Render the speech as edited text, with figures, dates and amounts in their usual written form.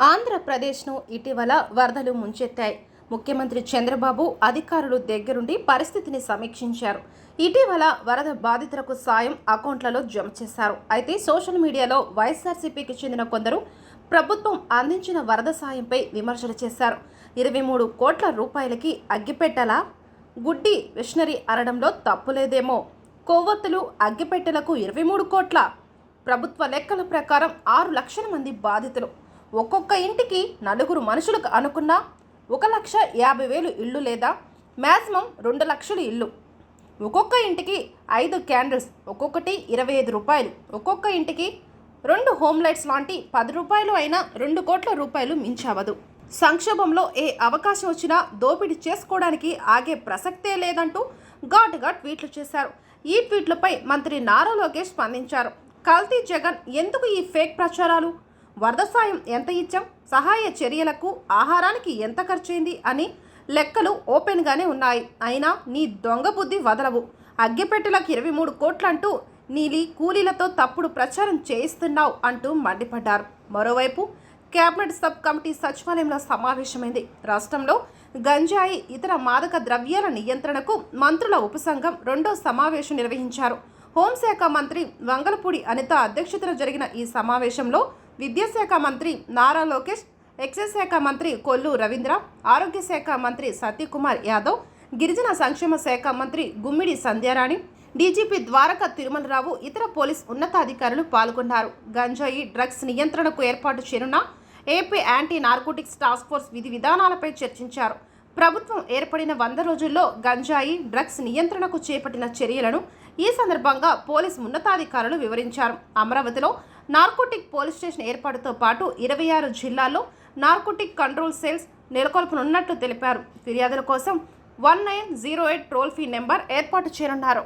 ఆంధ్రప్రదేశ్ను ఇటీవల వరదలు ముంచెత్తాయి. ముఖ్యమంత్రి చంద్రబాబు అధికారులు దగ్గరుండి పరిస్థితిని సమీక్షించారు. ఇటీవల వరద బాధితులకు సాయం అకౌంట్లలో జమ చేశారు. అయితే సోషల్ మీడియాలో వైఎస్ఆర్సీపీకి చెందిన కొందరు ప్రభుత్వం అందించిన వరద సాయంపై విమర్శలు చేశారు. 23 కోట్ల రూపాయలకి అగ్గిపెట్టెలా, గుడ్డి విషనరీ అనడంలో తప్పులేదేమో. కొవ్వొత్తులు, అగ్గిపెట్టెలకు 23 కోట్ల. ప్రభుత్వ లెక్కల ప్రకారం 6 లక్షల మంది బాధితులు. ఒక్కొక్క ఇంటికి 4 మనుషులకు అనుకున్న 1,50,000 ఇళ్ళు లేదా మ్యాక్సిమం 2 లక్షలు ఇల్లు. ఒక్కొక్క ఇంటికి 5 క్యాండిల్స్, ఒక్కొక్కటి 25 రూపాయలు. ఒక్కొక్క ఇంటికి 2 హోమ్ లైట్స్ లాంటి 10 రూపాయలు అయినా 2 కోట్ల రూపాయలు మించవదు. సంక్షోభంలో ఏ అవకాశం వచ్చినా దోపిడీ చేసుకోవడానికి ఆగే ప్రసక్తే లేదంటూ ఘాటుగా ట్వీట్లు చేశారు. ఈ ట్వీట్లపై మంత్రి నారా లోకేష్ స్పందించారు. కల్తీ జగన్, ఎందుకు ఈ ఫేక్ ప్రచారాలు? వరద సాయం ఎంత ఇచ్చాం, సహాయ చర్యలకు ఆహారానికి ఎంత ఖర్చయింది అని లెక్కలు ఓపెన్గానే ఉన్నాయి. అయినా నీ దొంగ బుద్ధి వదలవు. అగ్గిపెట్టెలకు 23 కోట్లంటూ నీలి కూలీలతో తప్పుడు ప్రచారం చేయిస్తున్నావు అంటూ మండిపడ్డారు. మరోవైపు కేబినెట్ సబ్ కమిటీ సచివాలయంలో సమావేశమైంది. రాష్ట్రంలో గంజాయి, ఇతర మాదక ద్రవ్యాల నియంత్రణకు మంత్రుల ఉపసంఘం 2వ సమావేశం నిర్వహించారు. హోంశాఖ మంత్రి వంగలపూడి అనిత అధ్యక్షతన జరిగిన ఈ సమావేశంలో విద్యాశాఖ మంత్రి నారా లోకేష్, ఎక్సైజ్ శాఖ మంత్రి కొల్లు రవీంద్ర, ఆరోగ్య శాఖ మంత్రి సత్యకుమార్ యాదవ్, గిరిజన సంక్షేమ శాఖ మంత్రి గుమ్మిడి సంధ్యారాణి, డీజీపీ ద్వారకా తిరుమలరావు, ఇతర పోలీస్ ఉన్నతాధికారులు పాల్గొన్నారు. గంజాయి, డ్రగ్స్ నియంత్రణకు ఏర్పాటు చేయనున్న AP anti narcotics task force విధి విధానాలపై చర్చించారు. ప్రభుత్వం ఏర్పడిన 100 రోజుల్లో గంజాయి, డ్రగ్స్ నియంత్రణకు చేపట్టిన చర్యలను ఈ సందర్భంగా పోలీస్ ఉన్నతాధికారులు వివరించారు. అమరావతిలో నార్కోటిక్ పోలీస్ స్టేషన్ ఏర్పాటుతో పాటు 26 జిల్లాల్లో నార్కోటిక్ కంట్రోల్ సెల్స్ నెలకొల్పనున్నట్లు తెలిపారు. ఫిర్యాదుల కోసం 1908 టోల్ ఫ్రీ నెంబర్ ఏర్పాటు చేయనున్నారు.